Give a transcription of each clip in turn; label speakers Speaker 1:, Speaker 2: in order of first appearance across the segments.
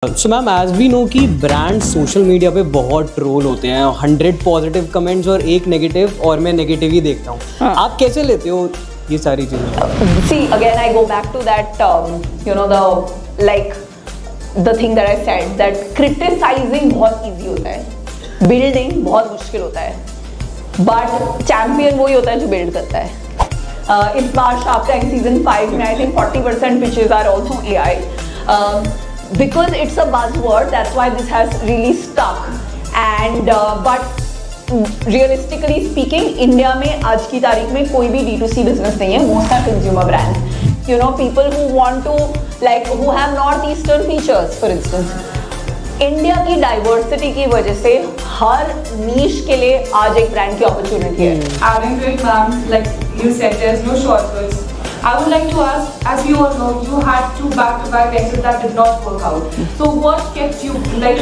Speaker 1: So ma'am as we know कि brand social media पे बहुत ट्रोल होते हैं, 100 पॉजिटिव कमेंट्स और एक नेगेटिव, और मैं नेगेटिव ही देखता हूँ। आप कैसे लेते हो ये सारी चीज़ें?
Speaker 2: See, again, I go back to that, the thing that I said, that criticizing बहुत easy होता है, building बहुत मुश्किल होता है, but champion वही होता है जो build करता है। इस बार Shark Tank season 5 में I think 40% pitches are also AI. Because it's a buzzword, that's why this has really stuck. And but realistically speaking, India में आज की तारीख में कोई भी D2C business नहीं है, most are consumer brands. You know, people who want to, who have northeastern features, for instance. India की डाइवर्सिटी की वजह से हर नीश के लिए आज एक ब्रांड की अपॉर्चुनिटी है।
Speaker 3: Adding to it, ma'am, like you said, there's no shortcuts. I would like to ask, as you all know, you had two back-to-back exits that did not work out. So what kept you,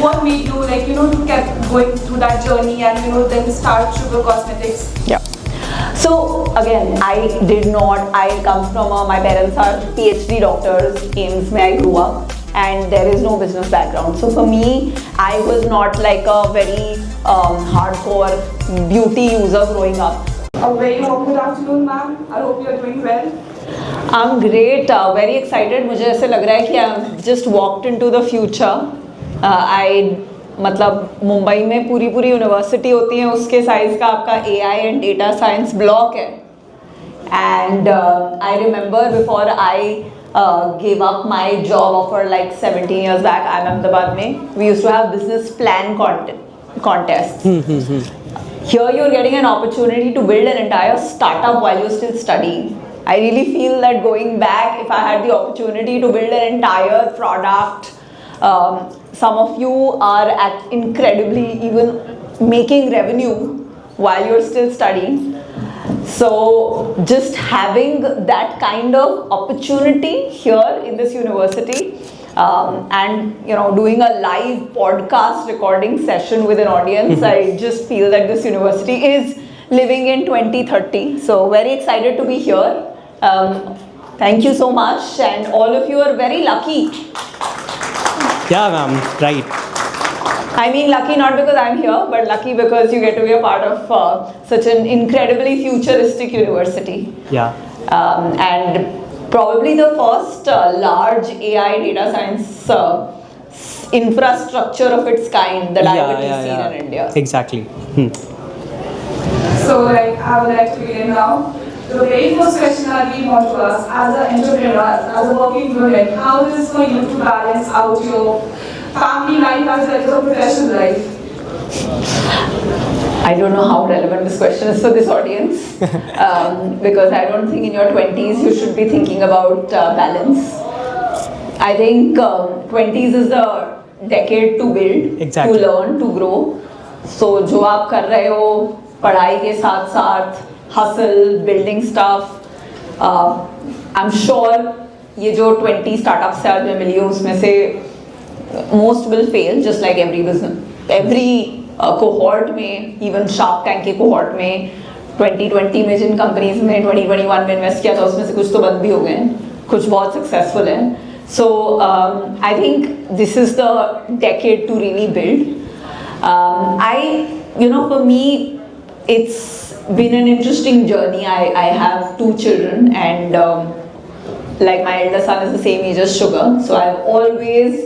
Speaker 3: what made you, to keep going through that journey and, then start Sugar Cosmetics?
Speaker 2: Yeah. So again, I come from, my parents are PhD doctors, AIIMS mein I grew up, and there is no business background. So for me, I was not like a very hardcore beauty user growing up.
Speaker 3: A very good afternoon, ma'am. I hope you're doing well.
Speaker 2: I'm great, very excited. मुझे ऐसे लग रहा है कि I've just walked into the future. मतलब मुंबई में पूरी university होती है उसके साइज़ का आपका AI and data science block है. And I remember before I gave up my job offer like 17 years back, I'm Ahmedabad में, we used to have business plan contests. Here you're getting an opportunity to build an entire startup while you're still studying. I really feel that going back, if I had the opportunity to build an entire product, some of you are incredibly even making revenue while you're still studying. So just having that kind of opportunity here in this university, and doing a live podcast recording session with an audience, I just feel that this university is living in 2030. So very excited to be here. Thank you so much, and all of you are very lucky.
Speaker 1: Yeah, ma'am, right.
Speaker 2: I mean lucky not because I'm here, but lucky because you get to be a part of such an incredibly futuristic university.
Speaker 1: Yeah.
Speaker 2: And probably the first large AI data science infrastructure of its kind that I would have seen in India.
Speaker 1: Exactly.
Speaker 3: So, I would like to begin now. The very first question I really want to ask, as an entrepreneur, as a working woman, how is it for you to balance out your family life as well as your professional life?
Speaker 2: I don't know how relevant this question is for this audience, because I don't think in your 20s you should be thinking about balance. I think 20s is the decade to build,
Speaker 1: exactly,
Speaker 2: to learn, to grow. So जो आप कर रहे हो पढ़ाई के साथ साथ hustle, building stuff, I'm sure ये जो 20 startups से आज मैं मिली हूँ उसमें से most will fail, just like every business, every cohort में, even Shark Tank के cohort में 2020 में जिन companies में 2021 में invest किया था उसमें से कुछ तो बंद भी हो गए हैं, कुछ बहुत successful हैं. So I think this is the decade to really build. For me, it's been an interesting journey. I have 2 children, and my elder son is the same age as Sugar, so I've always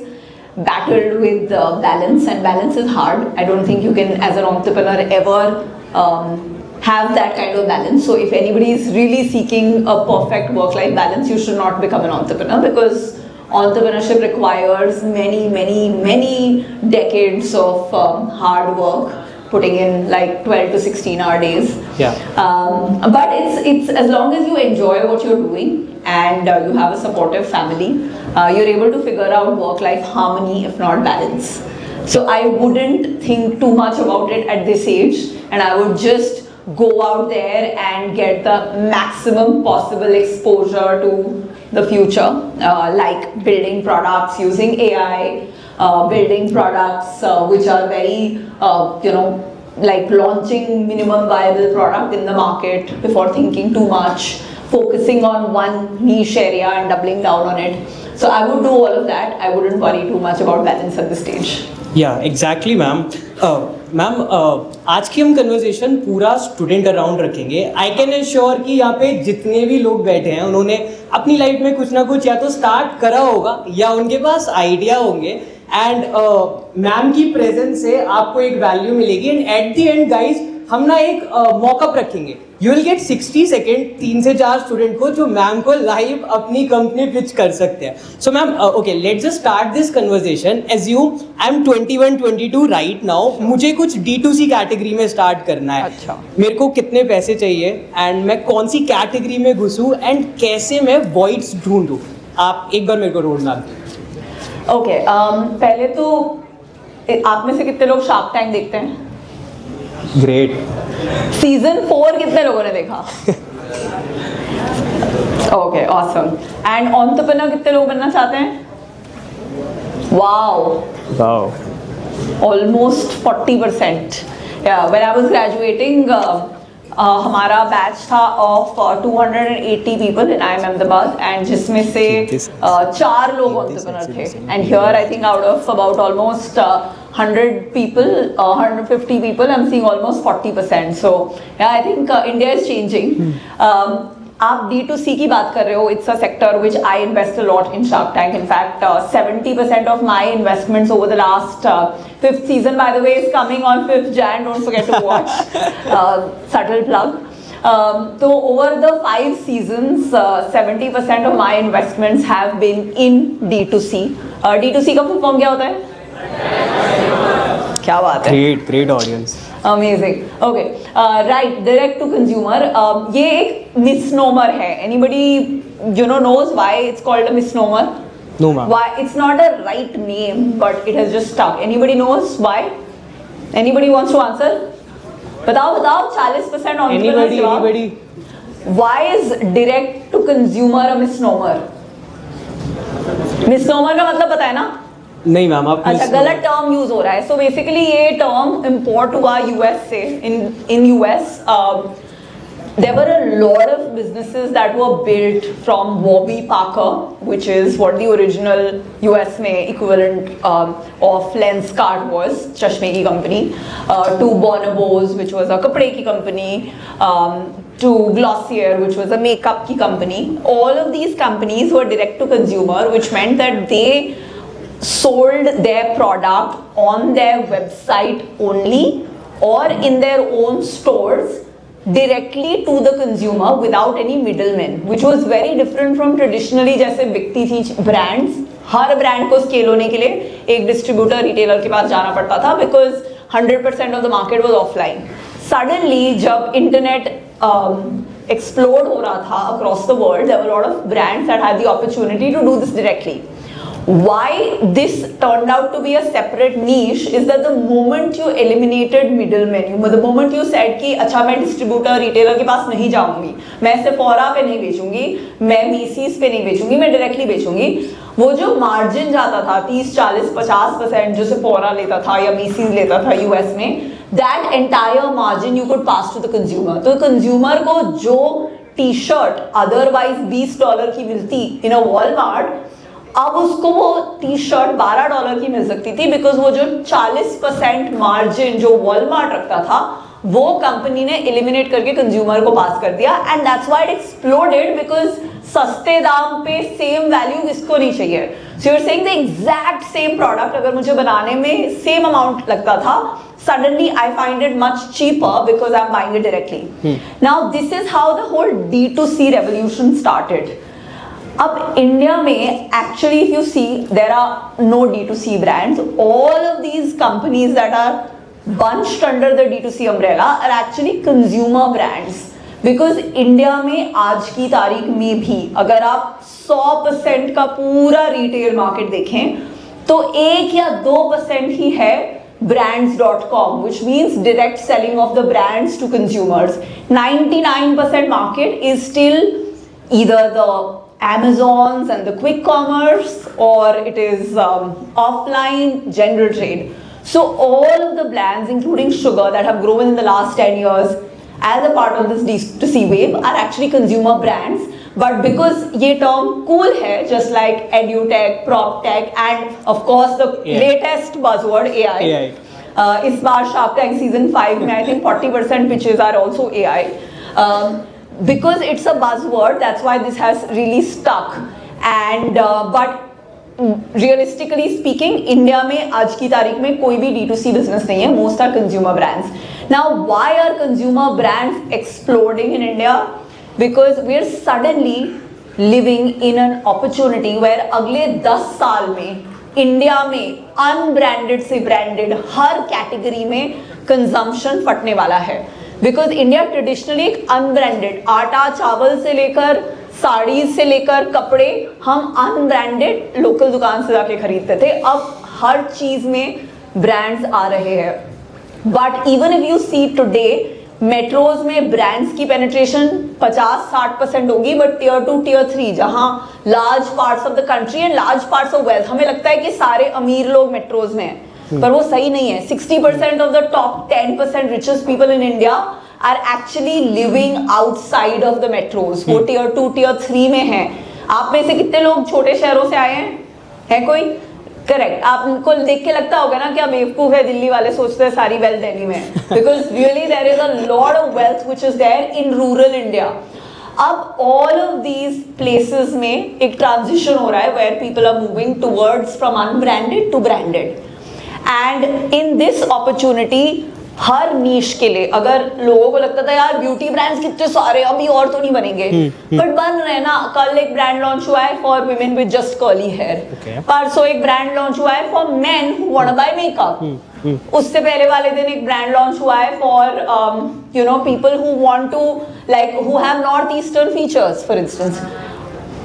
Speaker 2: battled with balance, and balance is hard. I don't think you can, as an entrepreneur, ever have that kind of balance. So if anybody is really seeking a perfect work-life balance, you should not become an entrepreneur, because entrepreneurship requires many decades of hard work, putting in 12 to 16-hour days.
Speaker 1: Yeah.
Speaker 2: But it's as long as you enjoy what you're doing and you have a supportive family, you're able to figure out work-life harmony, if not balance. So I wouldn't think too much about it at this age, and I would just go out there and get the maximum possible exposure to the future, like building products using AI, building products which are very, launching minimum viable product in the market before thinking too much, focusing on one niche area and doubling down on it. So I would do all of that. I wouldn't worry too much about balance at this stage.
Speaker 1: या exactly ma'am. Ma'am आज की हम conversation पूरा student around रखेंगे. I can assure कि यहाँ पे जितने भी लोग बैठे हैं उन्होंने अपनी लाइफ में कुछ ना कुछ या तो स्टार्ट करा होगा या उनके पास आइडिया होंगे. एंड मैम की प्रेजेंस से आपको एक वैल्यू मिलेगी. And at the end guys हम ना एक मॉकअप रखेंगे. यू विल गेट 60 सेकेंड 3 से 4 स्टूडेंट को जो मैम को लाइव अपनी कंपनी पिच कर सकते हैं. So ma'am okay, let's just start this conversation. Assume I am 21-22 right now. मुझे कुछ D2C कैटेगरी में स्टार्ट करना है.
Speaker 2: अच्छा.
Speaker 1: मेरे को कितने पैसे चाहिए एंड मैं कौन सी कैटेगरी में घुसूँ एंड कैसे मैं वॉइड्स ढूंढूँ? आप एक बार मेरे को रोड मैप दीजिए.
Speaker 2: ओके, पहले तो आप में से कितने लोग शार्क टैंक देखते हैं?
Speaker 1: ग्रेट.
Speaker 2: सीजन 4 कितने लोगों ने देखा? Okay, awesome. एंड एंटरप्रेन्योर कितने लोग बनना चाहते हैं? Wow,
Speaker 1: wow,
Speaker 2: almost 40%. When I was graduating हमारा बैच था of 280 people in IIM Ahmedabad and जिसमें से 4 लोग एंटरप्रेन्योर थे. And here I think out of about almost 100 people, 150 people, I'm seeing almost 40%. So yeah, I think India is changing. आप D2C की बात कर रहे हो. It's a sector which I invest a lot in Shark Tank. In fact, 70% of my investments over the last 5th season, by the way, is coming on 5th Jan. Don't forget to watch. Subtle plug. So over the 5 seasons, 70% of my investments have been in D2C. D2C का full form क्या होता है? क्या बात है.
Speaker 1: Great audience.
Speaker 2: Amazing. Okay, right, direct to consumer. ये एक misnomer है. Anybody knows why it's called a misnomer?
Speaker 1: No ma'am.
Speaker 2: Why it's not a right name, but it has just stuck. Anybody knows why? Anybody wants to answer? बताओ 40%
Speaker 1: Anybody?
Speaker 2: Why is direct to consumer a misnomer? Misnomer का मतलब पता है ना?
Speaker 1: नहीं ma'am, आप
Speaker 2: अच्छा, गलत टर्म यूज हो रहा है. सो बेसिकली ये टर्म इम्पोर्ट हुआ यूएस से. In US there were a lot of businesses that were built from Warby Parker, which is what the original US में equivalent of Lenskart was, चश्मे की company, to Bonobos, which was a कपड़े की company, to Glossier, which was a makeup की company. All of these companies were direct to consumer, which meant that they sold their product on their website only or in their own stores directly to the consumer without any middlemen, which was very different from traditionally जैसे बिकती थी brands. हर brand को scale होने के लिए एक distributor retailer के पास जाना पड़ता था because 100% of the market was offline. Suddenly जब internet explode हो रहा था across the world, there were a lot of brands that had the opportunity to do this directly. Why this turned out to be a separate niche is that the moment you eliminated middlemen, the moment you said कि अच्छा मैं distributor retailer के पास नहीं जाऊंगी, मैं Sephora पे नहीं बेचूंगी, मैं Macy's पे नहीं बेचूंगी, मैं directly बेचूंगी, वो जो margin जाता था 30, 40, 50% जो Sephora लेता था या Macy's लेता था US में, that entire margin you could pass to the consumer. तो consumer को जो T-shirt otherwise $20 की मिलती in a Walmart, अब उसको वो T-shirt $12 की मिल सकती थी बिकॉज वो जो 40% मार्जिन जो वॉलमार्ट रखता था वो कंपनी ने एलिमिनेट करके कंज्यूमर को पास कर दिया. And that's why it exploded because सस्ते दाम पे सेम वैल्यू किसको नहीं चाहिए. So you are saying the exact same product अगर मुझे बनाने में सेम अमाउंट लगता था, suddenly I find it much cheaper because I'm buying it directly. Now this is how the whole D2C revolution started. अब इंडिया में actually if you see there are no D2C brands. All of these companies that are bunched under the D2C umbrella are actually consumer brands. Because India में आज की तारीख में भी अगर आप 100% का पूरा रिटेल मार्केट देखें तो 1 या 2% ही है brands.com, which means direct selling of the brands to consumers. 99% market is still either the Amazons and the quick commerce, or it is offline general trade. So all of the brands, including Sugar, that have grown in the last 10 years as a part of this D2C wave are actually consumer brands, but because ये term cool है, just like edutech, proptech, and of course the latest buzzword AI. इस बार Shark Tank season 5 में I think 40% pitches are also AI. Because it's a buzzword, that's why this has really stuck. And but realistically speaking, India में आज की तारीख में कोई भी D2C business नहीं है. Most are consumer brands. Now, why are consumer brands exploding in India? Because we are suddenly living in an opportunity where अगले 10 साल में इंडिया में अनब्रांडेड से ब्रांडेड हर कैटेगरी में कंजम्पशन फटने वाला है. बिकॉज इंडिया ट्रेडिशनली एक अनब्रांडेड, आटा चावल से लेकर साड़ीज से लेकर कपड़े हम अनब्रांडेड लोकल दुकान से जाके खरीदते थे. अब हर चीज में ब्रांड्स आ रहे हैं. But even if you see today, metros में ब्रांड्स की पेनिट्रेशन 50-60% होगी, बट टियर 2 टियर 3 जहां large parts of the country and large parts of wealth, हमें लगता है कि सारे अमीर लोग मेट्रोज में हैं, पर वो सही नहीं है. 60% of the top 10% richest people in India are actually living outside of the metros. वो टियर 2 टियर 3 में हैं. आप में से कितने लोग छोटे शहरों से आए हैं? है कोई? करेक्ट. आपको देख के लगता होगा ना क्या बेवकूफ है दिल्ली वाले, सोचते हैं सारी वेल्थ दिल्ली में. Because really there is a lot of wealth which is there in rural India. अब ऑल ऑफ दीज प्लेसेस में एक ट्रांजिशन हो रहा है where people are moving towards from unbranded to branded. And in this opportunity हर niche के लिए, अगर लोगों को लगता था यार ब्यूटी ब्रांड्स कितने सारे अभी और तो नहीं बनेंगे, बट बन रहे ना. कल एक ब्रांड लॉन्च हुआ है for women with just curly hair. परसों एक ब्रांड लॉन्च हुआ है for men who want to buy makeup. उससे पहले वाले दिन एक ब्रांड लॉन्च हुआ है for you know people who want to like who have north eastern features for instance.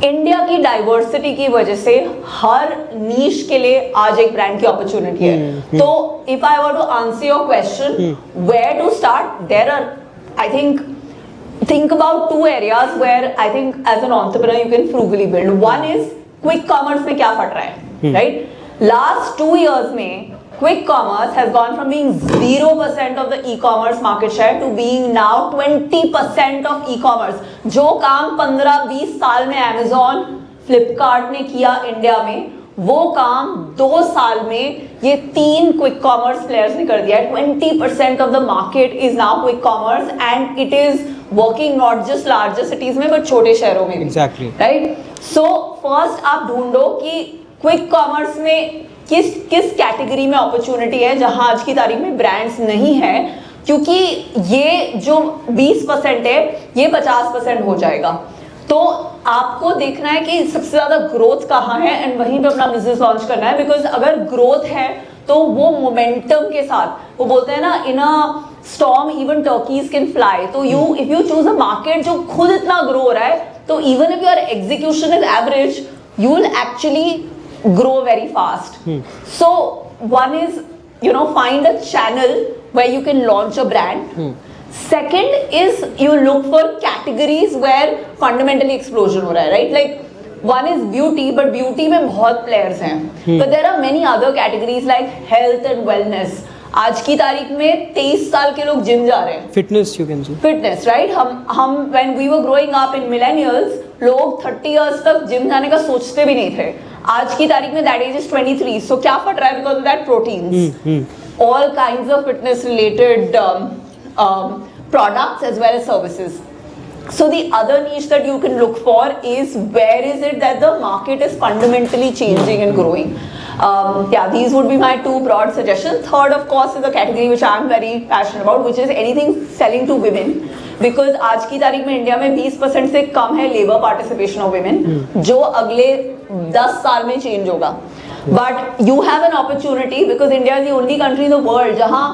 Speaker 2: India की डाइवर्सिटी की वजह से हर नीश के लिए आज एक ब्रांड की अपॉर्चुनिटी है. तो if I want to answer your question where to start, there are I think about two areas where I think as an entrepreneur you can frugally build. One is quick commerce में क्या फट रहा है, right? Last 2 years में quick commerce has gone from being 0% of the e-commerce market share to being now 20% of e-commerce. जो काम 15-20 साल में Amazon, Flipkart ने किया इंडिया में, वो काम 2 साल में ये 3 क्विक कॉमर्स प्लेयर्स ने कर दिया है. 20% of the market is now quick commerce and it is working not just larger cities में बट छोटे शहरों में भी.
Speaker 1: Exactly
Speaker 2: right. सो फर्स्ट आप ढूंढो कि क्विक कॉमर्स में किस कैटेगरी में अपॉर्चुनिटी है जहां आज की तारीख में ब्रांड्स नहीं है, क्योंकि ये जो 20% है ये 50% हो जाएगा. तो आपको देखना है कि सबसे ज्यादा ग्रोथ कहाँ है एंड वहीं पे अपना बिजनेस लॉन्च करना है. बिकॉज अगर ग्रोथ है तो वो मोमेंटम के साथ, वो बोलते हैं ना in a storm even turkeys can fly. तो if you choose a market जो खुद इतना ग्रो हो रहा है, तो even if your execution is average you will actually grow very fast. So one is, you know, find a channel where you can launch a brand. Second is you look for categories where fundamentally explosion हो रहा है, right? Like one is beauty, but beauty में बहुत players हैं. But there are many other categories like health and wellness. आज की तारीख में 23 साल के लोग जिम जा रहे हैं.
Speaker 1: Fitness you can say
Speaker 2: fitness, right. हम when we were growing up in millennials, लोग 30 इयर्स तक जिम जाने का सोचते भी नहीं थे. आज की तारीख में दैट एज इज 23. सो क्या फट रहा है? Because of that proteins, all kinds of fitness related products as well as services. So the other niche that you can look for is where is it that the market is fundamentally changing and growing. Yeah, these would be my 2 broad suggestions. Third, of course, is a category which I am very passionate about, which is anything selling to women. Because आज की तारीख में India में 20% से कम है labour participation of women, जो अगले 10 साल में चेंज होगा. But you have an opportunity because India is the only country in the world जहाँ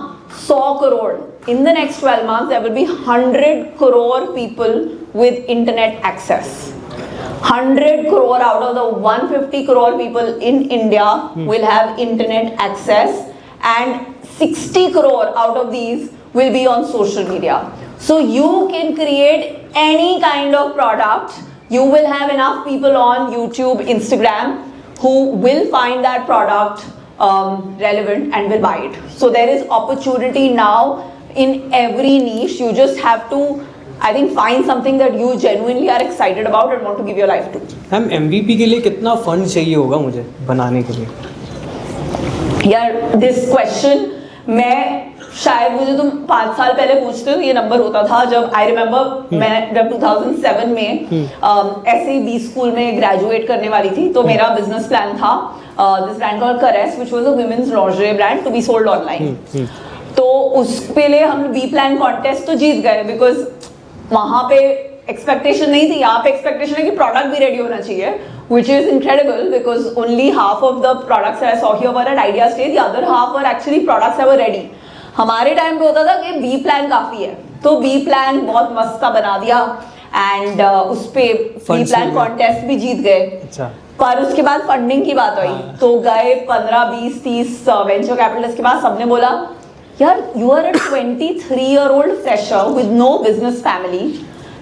Speaker 2: 100 crore. In the next 12 months, there will be 100 crore people with internet access. 100 crore out of the 150 crore people in India will have internet access, and 60 crore out of these will be on social media. So you can create any kind of product. You will have enough people on YouTube, Instagram who will find that product relevant and will buy it. So there is opportunity now in every niche. You just have to I think find something that you genuinely are excited about and want to give your life to.
Speaker 1: Ma'am MVP के लिए कितना fund चाहिए होगा मुझे बनाने के लिए?
Speaker 2: यार दिस क्वेश्चन मैं शायद मुझे तुम 5 साल पहले पूछते हो ये नंबर होता था जब आई रिमेम्बर मैं जब 2007 में ऐसे ही बी स्कूल में ग्रेजुएट करने वाली थी तो मेरा बिजनेस प्लान था this brand called Caress which was a women's lingerie brand to be sold online. तो उस पे लिए हम बी प्लान कॉन्टेस्ट तो जीत गए बिकॉज वहां पे एक्सपेक्टेशन नहीं थी. यहाँ पे एक्सपेक्टेशन है कि प्रोडक्ट भी रेडी होना चाहिए which is incredible because only half of the products that I saw here were at idea stage, the other half were actually products that were ready. हमारे टाइम पे होता था कि बी प्लान काफी है तो बी प्लान बहुत मस्त सा बना दिया एंड उस पे बी प्लान कॉन्टेस्ट भी जीत गए.
Speaker 1: अच्छा.
Speaker 2: पर उसके बाद फंडिंग की बात हुई तो गए 15 20 30 वेंचर कैपिटलिस्ट के पास. सबने बोला यार you are a 23-year-old fresher with no business family,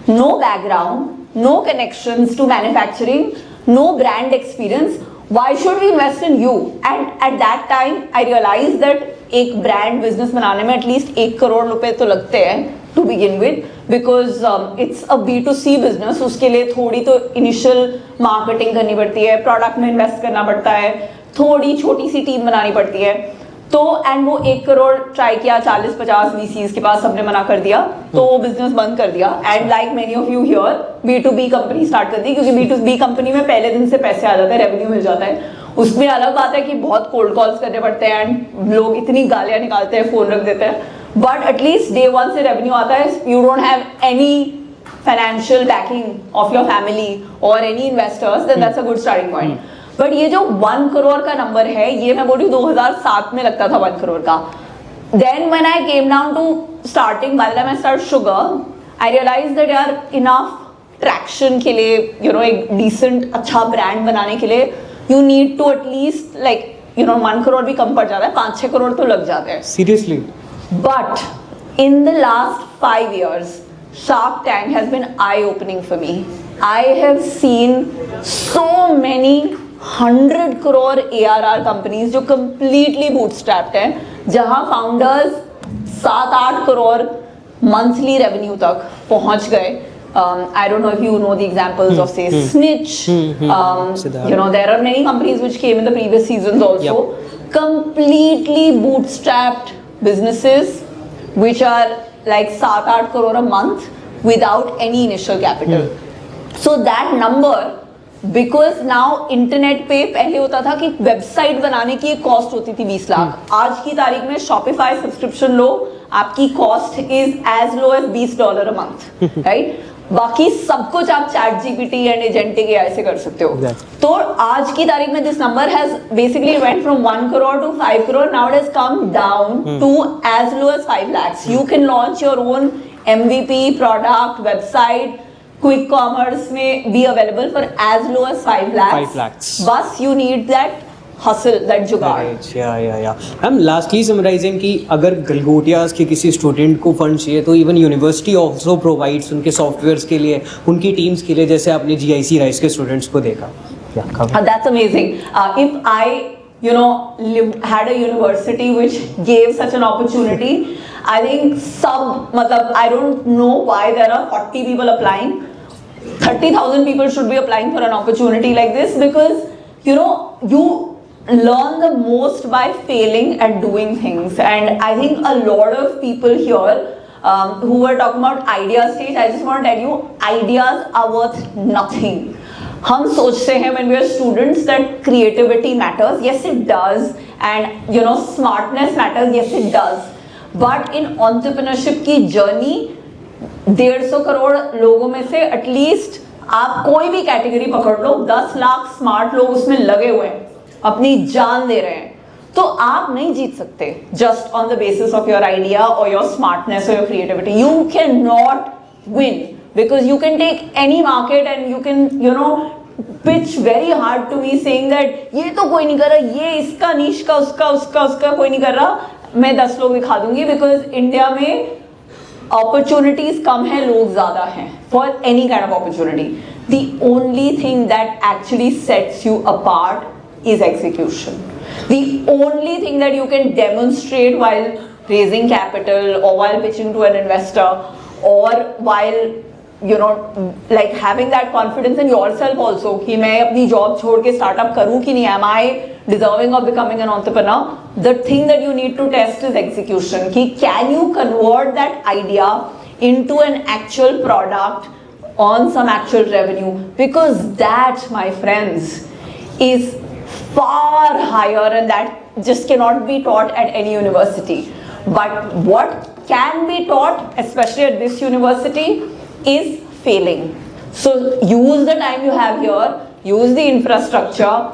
Speaker 2: no background, no connections to manufacturing, no brand experience, why should we invest in you? And at that time I realized that एक brand business बनाने में at least 1 crore रुपए तो लगते हैं to begin with because it's a B2C business. उसके लिए थोड़ी तो initial marketing करनी पड़ती है, product में invest करना पड़ता है, थोड़ी छोटी सी टीम बनानी पड़ती है. तो एंड वो 1 करोड़ ट्राई किया 40-50 VCs के पास सबने मना कर दिया तो वो बिजनेस बंद कर दिया. And like many of you here B2B company start कर दी क्योंकि B2B कंपनी में पहले दिन से पैसे आ जाते हैं, रेवेन्यू मिल जाता है. उसमें अलग बात है कि बहुत कोल्ड कॉल्स करने पड़ते हैं एंड लोग इतनी गालियां निकालते हैं, फोन रख देते हैं. बट एटलीस्ट day 1 से रेवेन्यू आता है. You don't have any financial backing of your family और any investors, then that's a good starting point. But ये जो 1 करोड़ का नंबर है ये मैं बोली 2007 में लगता था 1 करोड़ का. Then when I came down to starting by the time I start Sugar I realize that यार इनफ ट्रैक्शन के लिए यू नो एक डिसेंट अच्छा ब्रांड बनाने के लिए you need to at least like you know 1 crore भी कम पड़ जाता है, 5-6 करोड़ तो लग जाते हैं
Speaker 1: seriously.
Speaker 2: But in the last 5 years Shark Tank has been eye-opening for me. I have seen so many 100 crore ARR companies जो completely bootstrapped हैं, जहाँ founders 7-8 करोड़ monthly revenue तक पहुँच गए. I don't know if you know the examples of say Snitch. You know there are many companies which came in the previous seasons also. Completely bootstrapped businesses which are like 7-8 crore a month without any initial capital. So that number because now internet पे पहले होता था कि website बनाने की एक cost होती थी 20 लाख. आज की तारीख में Shopify सब्सक्रिप्शन लो आपकी cost is as low as $20 a month, right? बाकी सब कुछ आप ChatGPT एंड एजेंटिक AI से कर सकते हो. तो आज की तारीख में this number has basically went from 1 crore to 5 crore. Now it has come down to as low as 5 lakhs. You can launch your own MVP product website quick commerce में be available for as low as 5 lakhs. बस you need that hustle, that jugaad.
Speaker 1: Ma'am lastly summarising कि अगर गलगोटियास के किसी student को fund चाहिए तो even university also provides उनके सॉफ्टवेयर्स के लिए, उनकी टीम्स के लिए, जैसे आपने GIC राइस के स्टूडेंट्स को देखा.
Speaker 2: That's amazing. If I you know had a university which gave such an opportunity, I think सब मतलब I don't know why there are 40 people applying. 30,000 people should be applying for an opportunity like this because you know you learn the most by failing at doing things. And I think a lot of people here who were talking about idea stage, I just want to tell you ideas are worth nothing. हम सोचते हैं when we are students that creativity matters. Yes it does. And you know smartness matters. Yes it does. But in entrepreneurship की journey 150 crore लोगों में से at least आप कोई भी कैटेगरी पकड़ लो 10 लाख स्मार्ट लोग उसमें लगे हुए हैं, अपनी जान दे रहे हैं. तो आप नहीं जीत सकते just on the basis of your idea और योर स्मार्टनेस और your creativity. You can not win because you can take any market and you can you know pitch very hard to be saying that ये तो कोई नहीं कर रहा, ये इसका नीश का उसका कोई नहीं कर रहा, मैं 10 लोग दिखा दूंगी. बिकॉज इंडिया में अपॉर्चुनिटीज कम है, लोग ज्यादा हैं for any kind of opportunity. The only thing that actually sets you apart is execution. The only thing that you can demonstrate while raising capital or while pitching to an investor or while like having that confidence in yourself also कि मैं अपनी job छोड़ के startup करूँ कि नहीं, am I deserving of becoming an entrepreneur? The thing that you need to test is execution. कि can you convert that idea into an actual product on some actual revenue? Because that, my friends, is far higher and that just cannot be taught at any university. But what can be taught, especially at this university, is failing. So use the time you have here, use the infrastructure,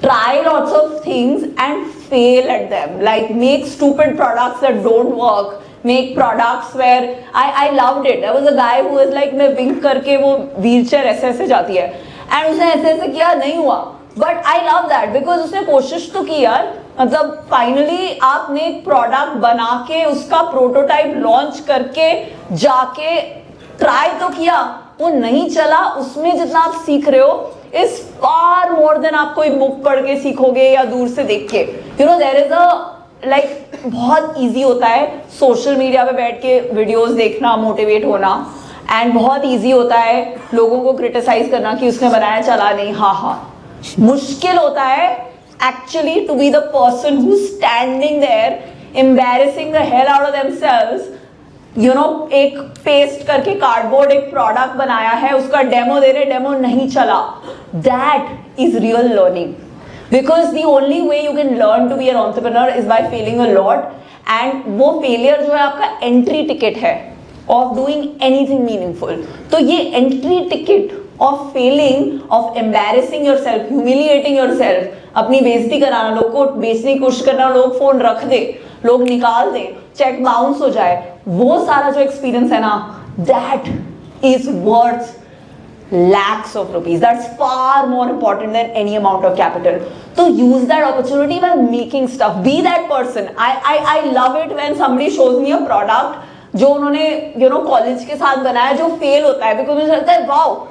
Speaker 2: try lots of things and fail at them. Like make stupid products that don't work. Make products where I loved it. There was a guy who was like मैं wink करके वो wheelchair ऐसे ऐसे जाती है and उसने ऐसे ऐसे किया, नहीं हुआ. But I love that because उसने कोशिश तो की यार. मतलब फाइनली आपने एक प्रोडक्ट बना के उसका प्रोटोटाइप लॉन्च करके जाके ट्राई तो किया, वो नहीं चला. उसमें जितना आप सीख रहे हो इज फार मोर देन आप कोई बुक पढ़ के सीखोगे या दूर से देख के. You know there is a like बहुत इजी होता है सोशल मीडिया पे बैठ के वीडियोस देखना, मोटिवेट होना, एंड बहुत इजी होता है लोगों को क्रिटिसाइज करना कि उसने बनाया चला नहीं, हाँ हाँ. मुश्किल होता है actually to be the person who's standing there embarrassing the hell out of themselves, you know, एक पेस्ट करके कार्डबोर्ड एक प्रोडक्ट बनाया है, उसका डेमो दे रहे, डेमो नहीं चला. That is real learning. Because the only way you can learn to be an entrepreneur is by failing a lot, and वो failure जो है आपका entry ticket है of doing anything meaningful. तो ये entry ticket of failing, of embarrassing yourself, humiliating yourself, अपनी बेइज्जती कराना, लोग को बेचने की कोशिश करना, लोग फोन रख दे, लोग निकाल दे, चेक बाउंस हो जाए, वो सारा जो एक्सपीरियंस है ना, that is worth lakhs of rupees. That's far more important than any amount of capital. So use that opportunity by making stuff. Be that person. I love it when somebody shows me a product जो उन्होंने college के साथ बनाया जो fail होता है, because मुझे लगता है वाओ,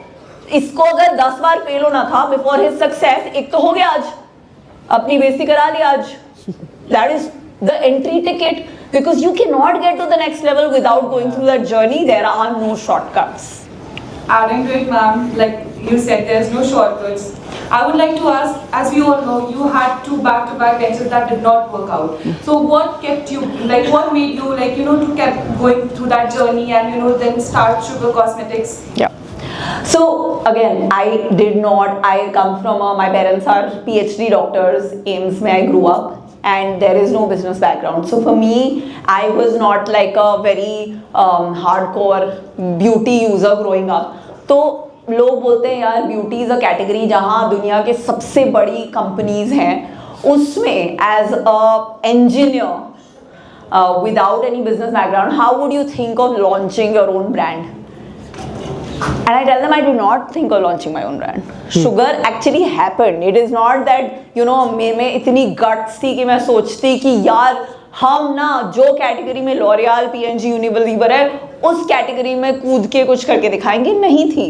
Speaker 2: इसको अगर 10 बार फेल होना था बिफोर हिज सक्सेस, एक तो हो गया आज, अपनी बेइज्जती करा ली आज. That is the entry ticket, because you can not get to the next level without going through that journey. There are no shortcuts.
Speaker 3: Adding to it, ma'am, like you said, there's no shortcuts. I would like to ask, as we all know, you had two back-to-back ventures that did not work out. So what kept you, like what made you, like, to keep going through that journey and, then start Sugar Cosmetics?
Speaker 2: Yeah. So again, I come from, my parents are PhD doctors, AIIMS mein I grew up, and there is no business background. So for me, I was not like a very hardcore beauty user growing up. तो लोग बोलते हैं यार beauty is a category जहाँ दुनिया के सबसे बड़ी कंपनीज हैं, उसमें as a engineer without any business background, how would you think of launching your own brand? And I tell them I do not think of launching my own brand. Sugar actually happened. It is not that, में इतनी guts थी कि मैं सोचती कि यार हम ना जो कैटेगरी में लॉरियल, P&G, यूनिलीवर है, उस कैटेगरी में कूद के कुछ करके दिखाएंगे, नहीं थी.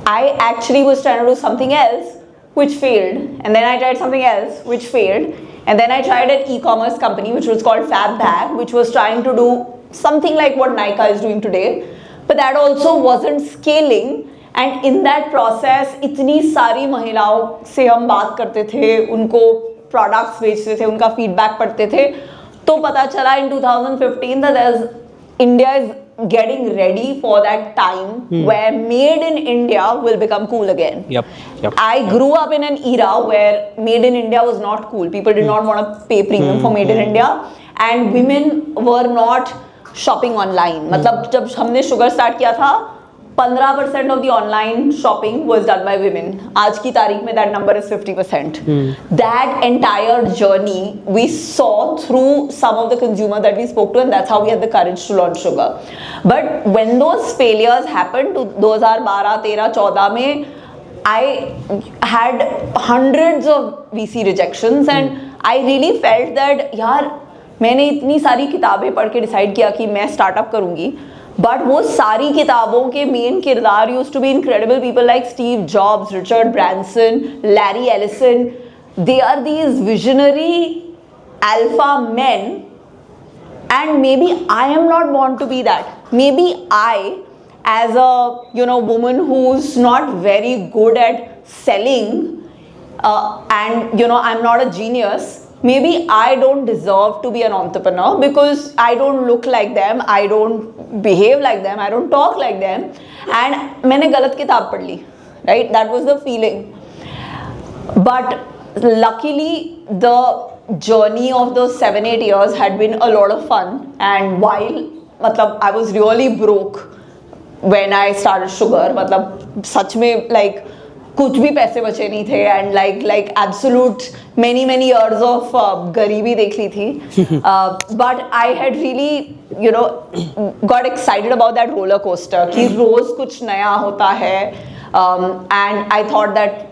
Speaker 2: I actually was trying to do something else which failed, and then I tried something else which failed, and then I tried an e-commerce company which was called FabBag, which was trying to do something like what Nykaa is doing today. But that also wasn't scaling, and in that process इतनी सारी महिलाओं से हम बात करते थे, उनको products बेचते थे, उनका फीडबैक पढ़ते थे, तो पता चला in 2015 that India is getting ready for that time where made in India will become cool again. Yep. I grew up in an era where made in India was not cool. People did not want to pay premium for made in India, and women were not shopping online. मतलब जब हमने Sugar start किया था 15% of the online shopping was done by women. आज की तारीख में that number is 50%. That entire journey we saw through some of the consumer that we spoke to, and that's how we had the courage to launch Sugar. But when those failures happened to 2012, 13, 14 में, I had hundreds of VC rejections, and I really felt that यार मैंने इतनी सारी किताबें पढ़ के decide किया कि मैं स्टार्टअप करूंगी, बट वो सारी किताबों के मेन किरदार used to be incredible people like Steve Jobs, Richard Branson, Larry Ellison. They are these visionary alpha men And maybe I am not born to be that. Maybe I, as a woman who's not very good at selling, and I'm not a genius, maybe I don't deserve to be an entrepreneur because I don't look like them, I don't behave like them, I don't talk like them, and मैंने गलत किताब पढ़ ली, right? That was the feeling. But luckily the journey of those 7-8 years had been a lot of fun, and while मतलब I was really broke when I started Sugar, मतलब सच में like कुछ भी पैसे बचे नहीं थे, and like absolute many years of गरीबी देख ली थी, but I had really got excited about that roller coaster कि रोज कुछ नया होता है, and I thought that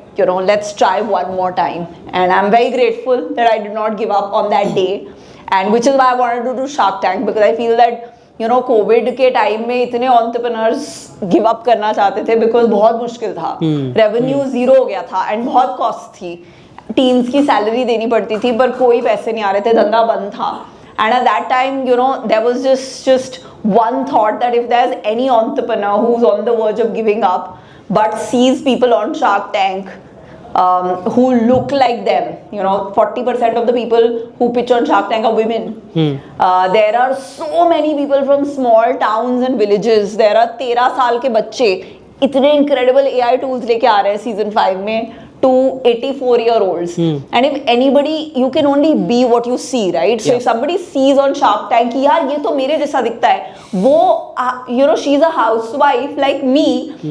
Speaker 2: let's try one more time, and I'm very grateful that I did not give up on that day, and which is why I wanted to do Shark Tank, because I feel that Covid के time में इतने entrepreneurs give up करना चाहते थे because बहुत मुश्किल था, revenue zero हो गया था एंड बहुत कॉस्ट थी, टीम्स की सैलरी देनी पड़ती थी पर कोई पैसे नहीं आ रहे थे, धंधा बंद था, and at that time there was just one thought that if there's any entrepreneur who's on the verge of giving up but sees people on Shark Tank who look like them, 40% of the people who pitch on Shark Tank are women. There are so many people from small towns and villages. There are 13 साल के बच्चे इतने incredible AI tools लेके आ रहे हैं season 5 में to 84-year-olds. And if anybody, you can only be what you see, right? So if somebody sees on Shark Tank कि यार ये तो मेरे जैसा दिखता है, वो she's a housewife like me.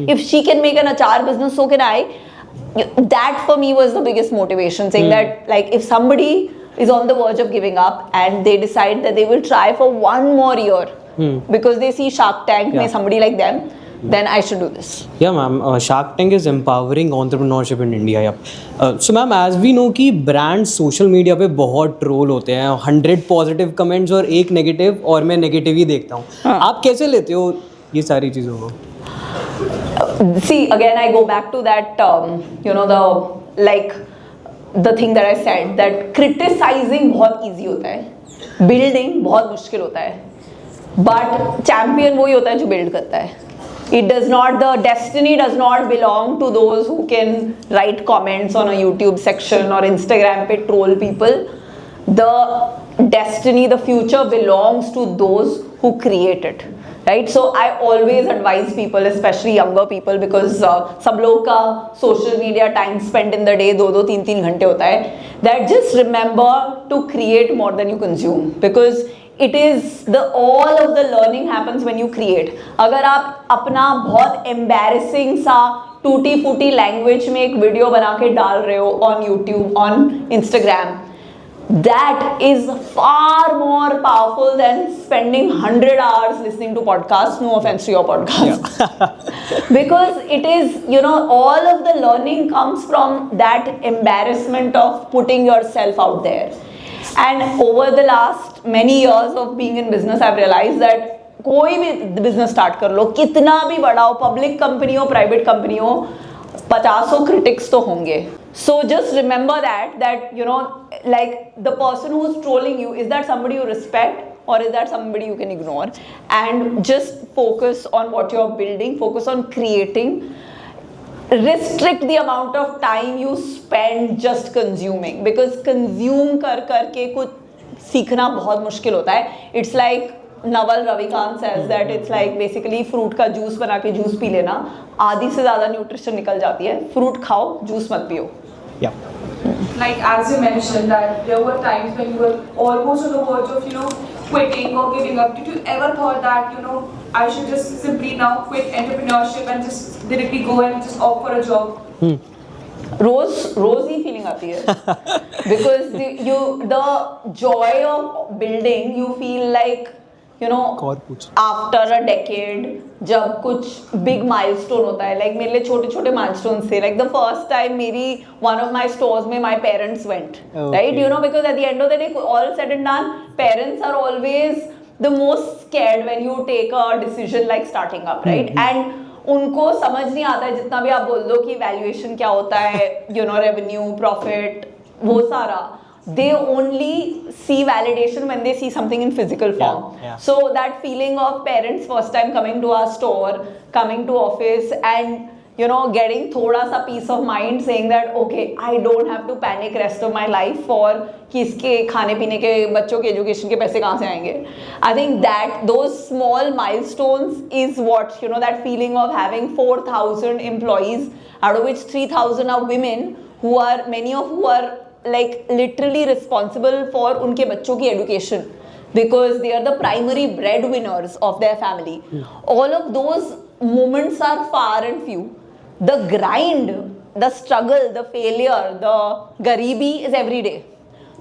Speaker 2: If she can make an achar business, so can I. That for me was the biggest motivation, saying that like if somebody is on the verge of giving up and they decide that they will try for one more year because they see Shark Tank में somebody like them, then I should do this.
Speaker 1: Yeah, ma'am. Shark Tank is empowering entrepreneurship in India. Yep. So, ma'am, as we know कि brands social media पे बहुत troll होते हैं, 100 positive comments और एक negative, और मैं negative ही देखता हूँ. आप कैसे लेते हो ये सारी चीज़ों को?
Speaker 2: See, again, I go back to that, the thing that I said, that criticizing बहुत easy होता है, building बहुत मुश्किल होता है, but champion वही होता है जो build करता है. It does not, the destiny does not belong to those who can write comments on a YouTube section or Instagram पे troll people. The destiny, the future belongs to those who create it. Right, so I always advise people, especially younger people, because सब लोग का social media time spent in the day 2-3 घंटे होता है, that just remember to create more than you consume, because it is all of the learning happens when you create. अगर आप अपना बहुत embarrassing सा टूटी फूटी लैंग्वेज में एक वीडियो बना के डाल रहे हो on YouTube, on Instagram, that is far more powerful than spending 100 hours listening to podcasts. No offense to your podcast. Yeah. Because it is, all of the learning comes from that embarrassment of putting yourself out there. And over the last many years of being in business, I've realized that कोई भी business start कर लो, कितना भी बड़ा हो, public company हो, private company हो, 50 critics तो होंगे. So just remember that like the person who's trolling you, is that somebody you respect or is that somebody you can ignore? And just focus on what you're building, focus on creating. Restrict the amount of time you spend just consuming, because consume करके कुछ सीखना बहुत मुश्किल होता है. It's like Naval Ravikant says that it's like basically fruit का juice बना के जूस पी लेना, आधी से ज़्यादा न्यूट्रिशन निकल जाती है. फ्रूट खाओ, जूस मत पियो.
Speaker 1: Yeah.
Speaker 3: Like as you mentioned that there were times when you were almost on the verge of quitting or giving up. Did you ever thought that I should just simply now quit entrepreneurship and just directly go and just opt for a job? रोज ही feeling आती है, because the joy of building, you feel like after a decade, जब कुछ big milestone होता है, like मेरे लिए छोटे छोटे milestones थे, like the first time मेरी one of my stores में my parents went, right, because at the end of the day, all said and done, parents are always the most scared when you take a decision like starting up, right, and उनको समझ नहीं आता है, जितना भी आप बोल दो कि valuation क्या होता है, revenue, profit, वो सारा,
Speaker 2: they only see validation when they see something in physical form.
Speaker 1: Yeah.
Speaker 2: So that feeling of parents first time coming to our store, coming to office, and getting thoda sa peace of mind, saying that okay, I don't have to panic rest of my life for कि इसके खाने पीने के बच्चों के education के पैसे कहाँ से आएंगे. I think that those small milestones is what, that feeling of having 4,000 employees, out of which 3,000 are women, many of who are like literally responsible for उनके बच्चों की education, because they are the primary breadwinners of their family. All of those moments are far and few. The grind, the struggle, the failure, the गरीबी is every day.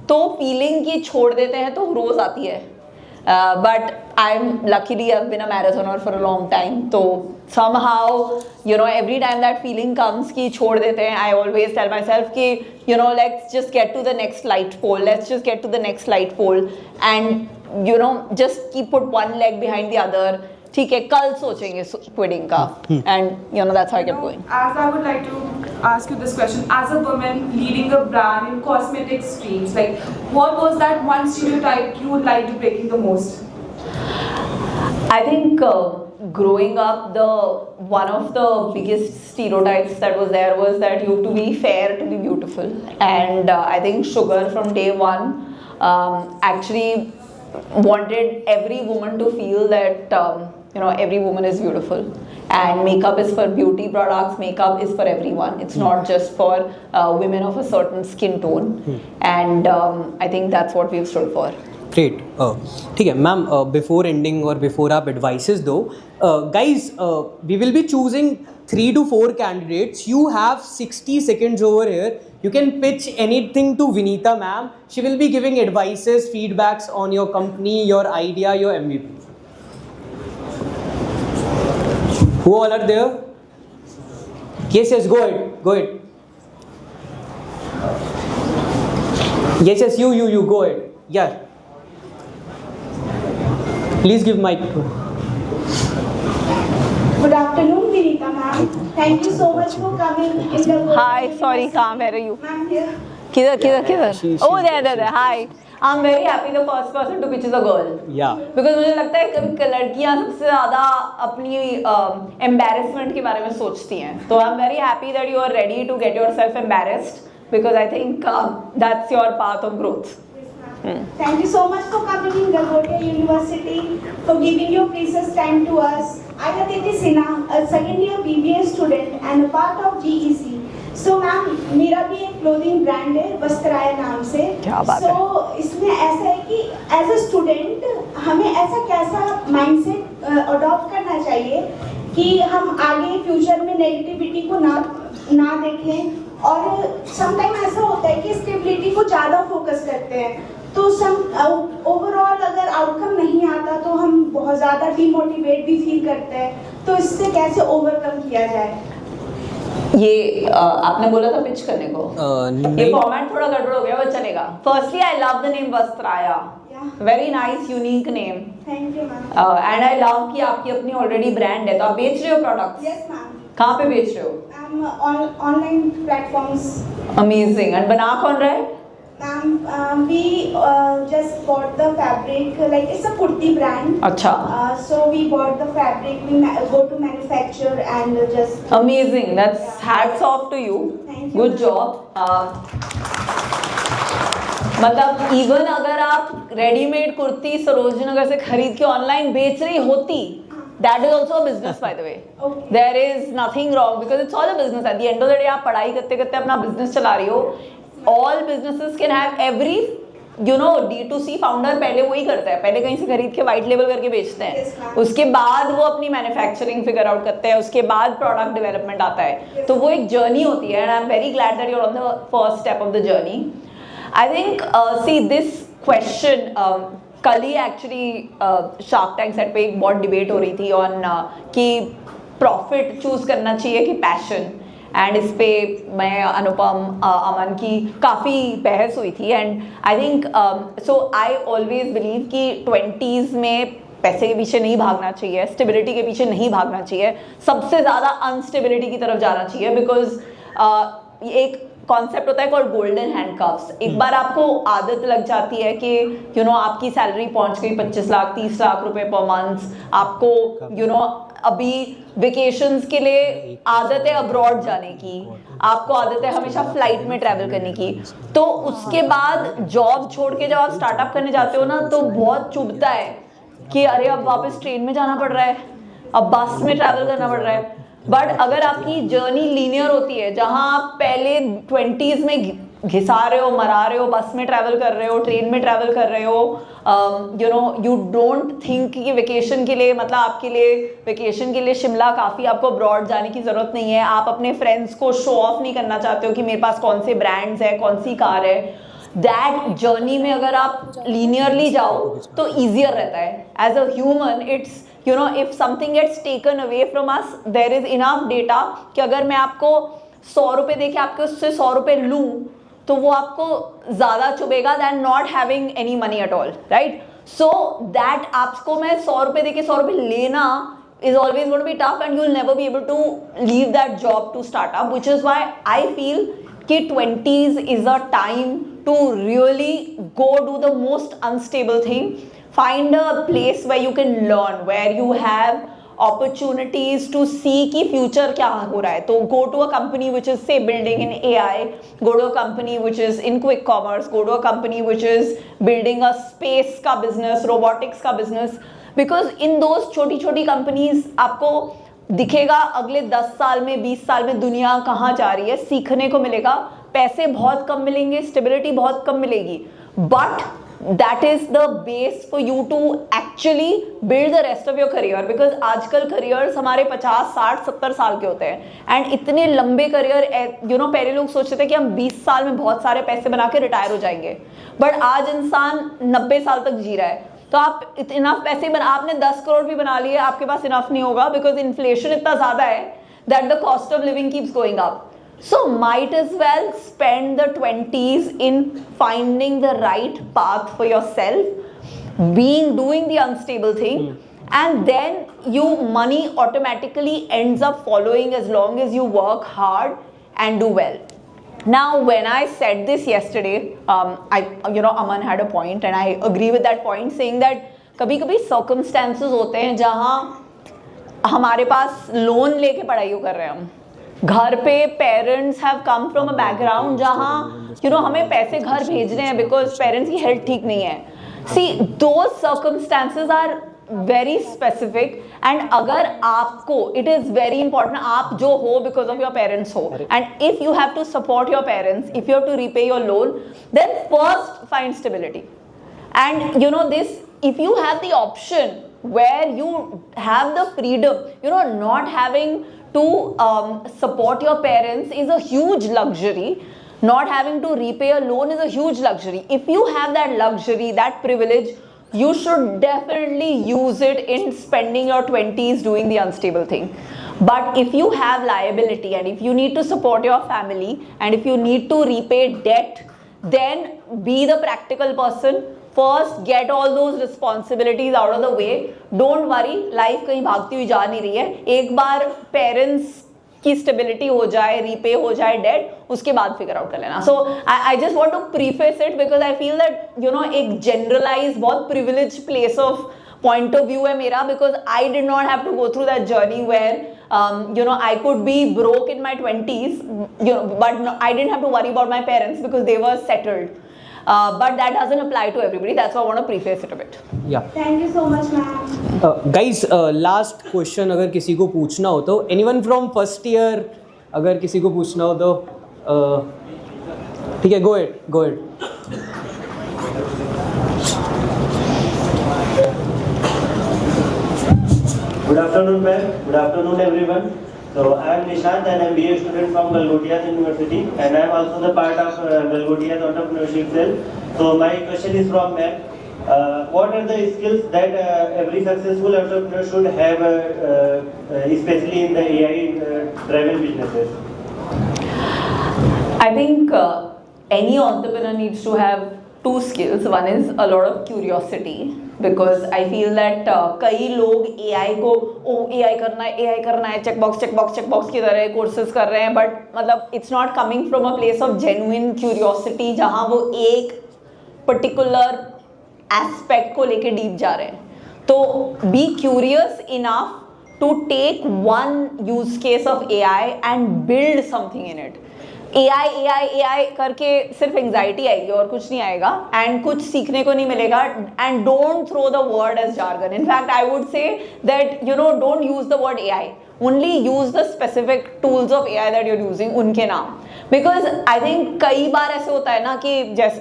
Speaker 2: तो feeling कि छोड़ देते हैं तो रोज आती है. But luckily I've been a marathoner for a long time. So somehow, every time that feeling comes कि छोड़ देते हैं, I always tell myself कि, let's just get to the next light pole. Let's just get to the next light pole. And, just put one leg behind the other. ठीक है, कल सोचेंगे quitting का. And that's how I kept going.
Speaker 3: As I would like to ask you this question, as a woman leading a brand in cosmetic streams, like what was that one stereotype you would like to breaking the most?
Speaker 2: I think growing up, one of the biggest stereotypes that was there was that you have to be fair to be beautiful. And I think Sugar from day one actually wanted every woman to feel that every woman is beautiful, and makeup is for beauty products, makeup is for everyone, it's not just for women of a certain skin tone. And I think that's what we've stood for.
Speaker 1: Great. ठीक है ma'am, before ending और before आप advices दो, guys we will be choosing 3 to 4 candidates. You have 60 seconds over here. You can pitch anything to Vinita ma'am. She will be giving advices, feedbacks on your company, your idea, your MVP. Who all are there? Yes, go ahead. Yes, you go ahead. Yeah. Please give mic to her.
Speaker 4: Good afternoon, Vinita ma'am. Thank you so much for coming in the.
Speaker 2: Hi, sorry, Kam, where are you?
Speaker 4: Ma'am, here.
Speaker 2: किधर?
Speaker 1: She-
Speaker 2: Oh, there. Hi. I'm very happy the first person to pitch is a girl.
Speaker 1: Yeah.
Speaker 2: Because मुझे लगता है कि लड़कियां सबसे ज़्यादा अपनी embarrassment के बारे में सोचती हैं. So I'm very happy that you are ready to get yourself embarrassed, because I think that's your path of growth.
Speaker 4: Thank you so much for coming in Galgotia University, for giving your precious time to us. I am Aditi Sinha, a second year BBA student and a part of GEC. So ma'am, मेरा भी एक clothing brand है वस्त्राया नाम से.
Speaker 2: क्या बात है.
Speaker 4: So इसमें ऐसा है कि एज अ स्टूडेंट हमें ऐसा कैसा माइंडसेट अडॉप्ट करना चाहिए कि हम आगे फ्यूचर में नेगेटिविटी को ना देखें, और समटाइम ऐसा होता है कि स्टेबिलिटी को ज़्यादा फोकस करते हैं, तो ओवरऑल अगर आउटकम नहीं आता तो हम बहुत ज़्यादा डिमोटिवेट भी फील करते हैं. तो इससे कैसे ओवरकम किया जाए?
Speaker 2: ये आपने बोला था पिच करने को. ये फॉर्मेट थोड़ा गड़बड़ हो गया, वो चलेगा. Firstly I love the name Vastraya. Very nice unique name.
Speaker 4: Thank you ma'am.
Speaker 2: And I love कि आपकी अपनी ऑलरेडी ब्रांड है, तो आप बेच रहे हो प्रोडक्ट्स.
Speaker 4: Yes ma'am.
Speaker 2: कहाँ पे बेच रहे हो?
Speaker 4: Online platforms.
Speaker 2: अमेजिंग. एंड बना कौन रहा है?
Speaker 4: Ma'am, we just bought the fabric, like it's a kurti brand.
Speaker 2: अच्छा.
Speaker 4: So we bought the fabric, we go to manufacture and just.
Speaker 2: Amazing. That's hats off to you.
Speaker 4: Thank you.
Speaker 2: Good job. मतलब even अगर आप readymade kurti Sarojini Nagar से खरीद के online बेच रही होती, that is also a business by the way.
Speaker 4: Okay.
Speaker 2: There is nothing wrong because it's all a business. At the end of the day आप पढ़ाई करते करते अपना बिजनेस चला रही हो. All businesses can have every D2C founder पहले वही करता है, पहले कहीं से खरीद के व्हाइट लेबल करके बेचते हैं.
Speaker 4: Yes, ma'am.
Speaker 2: उसके बाद वो अपनी मैन्युफैक्चरिंग फिगर आउट करते हैं, उसके बाद प्रोडक्ट डेवलपमेंट आता है.
Speaker 4: Yes.
Speaker 2: तो वो एक जर्नी होती है, and I am very glad that you are on the first step of the journey. I think see this question, कल ही एक्चुअली शार्क टैंक सेट पे एक बहुत डिबेट हो रही थी ऑन कि प्रॉफिट चूज करना चाहिए कि पैशन. एंड इस पे मैं अनुपम अमन की काफ़ी बहस हुई थी. And I think so I always believe कि 20s में पैसे के पीछे नहीं भागना चाहिए, स्टेबिलिटी के पीछे नहीं भागना चाहिए, सबसे ज़्यादा अनस्टेबिलिटी की तरफ जाना चाहिए. बिकॉज एक कॉन्सेप्ट होता है कॉल्ड गोल्डन हैंडकफ्स। एक बार आपको आदत लग जाती है कि आपकी सैलरी पहुंच गई 25 लाख 30 लाख रुपए पर मंथ, आपको अभी वेकेशंस के लिए आदत है अब्रॉड जाने की, आपको आदत है हमेशा फ्लाइट में ट्रैवल करने की, तो उसके बाद जॉब छोड़ के जब आप स्टार्टअप करने जाते हो ना तो बहुत चुभता है कि अरे अब वापस ट्रेन में जाना पड़ रहा है, अब बस में ट्रैवल करना पड़ रहा है। बट अगर आपकी जर्नी लीनियर होती है, जहां आप पहले 20s में घिसा रहे हो, मरा रहे हो, बस में ट्रैवल कर रहे हो, ट्रेन में ट्रैवल कर रहे हो, यू डोंट थिंक कि वेकेशन के लिए, मतलब आपके लिए वेकेशन के लिए शिमला काफ़ी, आपको अब्रॉड जाने की ज़रूरत नहीं है, आप अपने फ्रेंड्स को शो ऑफ नहीं करना चाहते हो कि मेरे पास कौन से ब्रांड्स है, कौन सी कार है। दैट जर्नी में अगर आप लीनियरली जाओ तो ईजियर रहता है। As a human it's if something gets taken away from us, there is enough data कि अगर मैं आपको 100 रुपये दे के आपके उससे 100 रुपये लूँ तो वो आपको ज़्यादा चुभेगा than not having any money at all, right? So that आपको मैं 100 रुपये दे के 100 रुपये लेना is always going to be tough and you'll never be able to leave that job to start up, which is why I feel कि 20s is a time to really go do the most unstable thing. Find a place where you can learn, where you have opportunities to see कि future क्या हो रहा है। तो go to a company which is say building in AI, go to a company which is in quick commerce, go to a company which is building a space का business, robotics का business, because in those छोटी छोटी companies आपको दिखेगा अगले 10 साल में 20 साल में दुनिया कहाँ जा रही है, सीखने को मिलेगा, पैसे बहुत कम मिलेंगे, स्टेबिलिटी बहुत कम मिलेगी, but that is the base for you to actually build the rest of your career, because आजकल careers हमारे 50, 60, 70 साल के होते हैं and इतने लंबे career पहले लोग सोचते थे कि हम 20 साल में बहुत सारे पैसे बना के रिटायर हो जाएंगे, बट आज इंसान 90 साल तक जी रहा है। तो आप इनफ पैसे आपने 10 करोड़ भी बना लिए, आपके पास इनफ नहीं होगा बिकॉज इन्फ्लेशन इतना ज़्यादा है that the cost of living keeps going up. So might as well spend the 20s in finding the right path for yourself, doing the unstable thing, and then money automatically ends up following as long as you work hard and do well. Now when I said this yesterday, Aman had a point and I agree with that point, saying that कभी-कभी circumstances होते हैं जहाँ हमारे पास loan लेके पढ़ाई कर रहे हैं, हम घर पे parents have come from a background जहाँ हमें पैसे घर भेजने हैं बिकॉज पेरेंट्स की हेल्थ ठीक नहीं है। See those circumstances are very specific and अगर आपको इट इज़ वेरी इंपॉर्टेंट आप जो हो बिकॉज ऑफ योर पेरेंट्स हो and if you have to support your parents, if you have to repay your loan, then first find stability and this if you have the option where you have the freedom, not having to support your parents is a huge luxury. Not having to repay a loan is a huge luxury. If you have that luxury, that privilege, you should definitely use it in spending your 20s doing the unstable thing. But if you have liability and if you need to support your family and if you need to repay debt, then be the practical person. First, get all those responsibilities out of the way. Don't worry, life कहीं भागती हुई जा नहीं रही है। एक बार parents की stability हो जाए, रीपे हो जाए डेट, उसके बाद फिगर आउट कर लेना। So I just want to preface it because I feel that एक जनरलाइज बहुत privilege place of point of view है मेरा, because I did not have to go through that journey where I could be broke in my 20s, but no, I didn't have to worry about my parents because they were settled. But that doesn't apply to everybody. That's why I want to preface it a bit.
Speaker 1: Yeah.
Speaker 4: Thank you so much, ma'am.
Speaker 1: Guys, last question अगर किसी को पूछना हो तो anyone from first year अगर किसी को पूछना हो तो ठीक है, go ahead.
Speaker 5: Good afternoon, ma'am. Good afternoon, everyone. So I am Nishant and I am BA student from Galgottias University and I am also the part of Galgottias Entrepreneurship Cell. So my question is from ma'am. What are the skills that every successful entrepreneur should have, especially in the AI driven businesses?
Speaker 2: I think any entrepreneur needs to have two skills. One is a lot of curiosity, because I feel that कई लोग AI को AI करना है checkbox की तरह courses कर रहे हैं, but मतलब it's not coming from a place of genuine curiosity जहाँ वो एक particular aspect को लेके deep जा रहे हैं. तो be curious enough to take one use case of AI and build something in it. AI करके सिर्फ एंग्जाइटी आएगी और कुछ नहीं आएगा, एंड कुछ सीखने को नहीं मिलेगा. And don't throw the word as jargon. In fact I would say that don't use the word AI, only use the specific tools of AI that you're using, उनके नाम. बिकॉज आई थिंक कई बार ऐसे होता है ना कि जैसे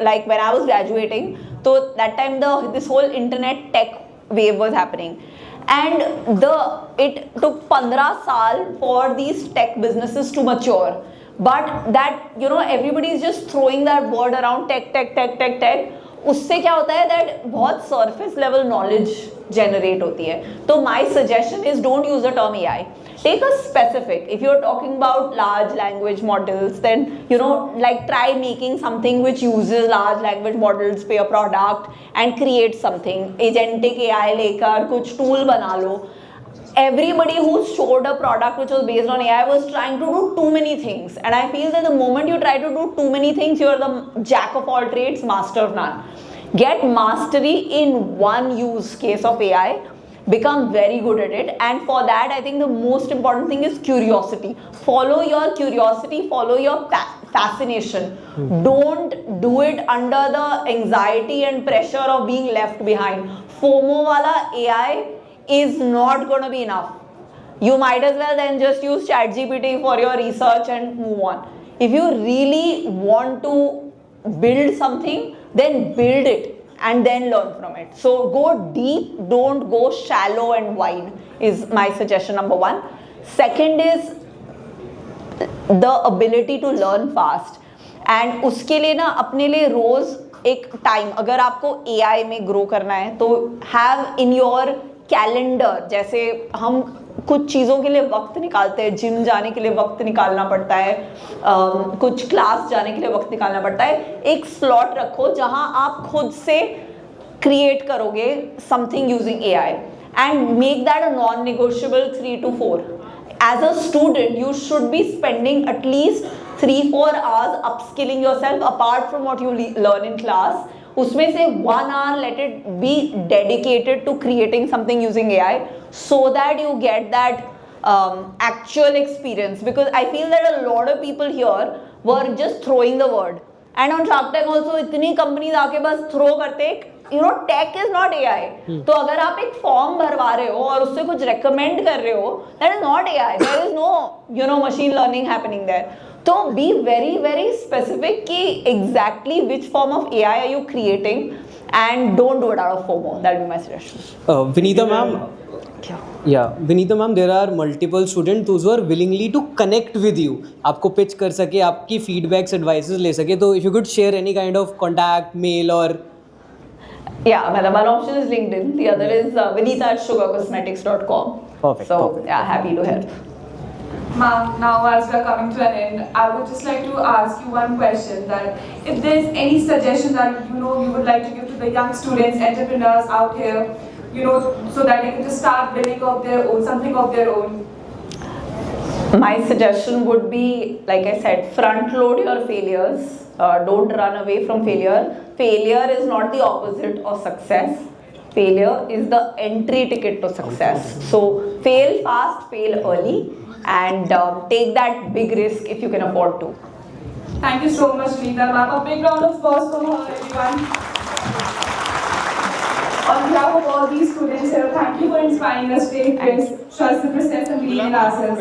Speaker 2: like when I was graduating, तो that time this whole internet tech wave was happening, and it took 15 साल for these tech businesses to mature. But that everybody is just throwing that word around, tech. उससे क्या होता है that बहुत surface level knowledge generate होती है. तो my suggestion is don't use the term AI. Take a specific. If you're talking about large language models, then like try making something which uses large language models पे a product and create something. Agentic AI लेकर कुछ tool बना लो. Everybody who showed a product which was based on AI was trying to do too many things, and I feel that the moment you try to do too many things, you are the jack of all trades, master of none. Get mastery in one use case of AI, become very good at it, and for that I think the most important thing is curiosity. Follow your curiosity, follow your fascination. Don't do it under the anxiety and pressure of being left behind. FOMO wala AI is not going to be enough. You might as well then just use ChatGPT for your research and move on. If you really want to build something, then build it and then learn from it. So go deep, don't go shallow and wide, is my suggestion number one. Second is the ability to learn fast. And उसके लिए ना अपने लिए रोज एक time, अगर आपको AI में grow करना है तो have in your कैलेंडर. जैसे हम कुछ चीज़ों के लिए वक्त निकालते हैं, जिम जाने के लिए वक्त निकालना पड़ता है, कुछ क्लास जाने के लिए वक्त निकालना पड़ता है. एक स्लॉट रखो जहां आप खुद से क्रिएट करोगे something using AI and make that a non negotiable 3 to 4. As a student, you should be spending at least 3-4 hours upskilling yourself apart from what you learn in class. उसमें से 1 hour let it be dedicated to creating something using AI, so that you get that actual experience. Because I feel that a lot of people here were just throwing the word, and on Shark Tank also इतनी companies आके बस throw करते, tech is not AI. तो अगर आप एक form भरवा रहे हो और उससे कुछ recommend कर रहे हो, that is not AI. There is no machine learning happening there. तो be very very specific कि exactly which form of AI are you creating, and don't do it out of FOMO. That will be my suggestion.
Speaker 1: Vinita ma'am, Vinita ma'am, there are multiple students those who are willingly to connect with you. आपको pitch कर सके, आपकी feedbacks, advices ले सके. तो if you could share any kind of contact, mail or
Speaker 2: one option is LinkedIn. The other is vinita@sugarcosmetics.com.
Speaker 1: Perfect.
Speaker 2: So
Speaker 1: perfect.
Speaker 2: happy to help.
Speaker 3: Ma'am, now as we are coming to an end, I would just like to ask you one question, that if there is any suggestion that you would like to give to the young students, entrepreneurs out here, so that they can just start building of their own, something of their own.
Speaker 2: My suggestion would be, like I said, front load your failures. Don't run away from failure. Failure is not the opposite of success. Failure is the entry ticket to success. So fail fast, fail early, and take that big risk if you can afford to.
Speaker 3: Thank you so much, Vinita ma'am. A big round of applause for her, everyone. On behalf of all these students here, thank you for inspiring us today. Trust the process and believe in ourselves.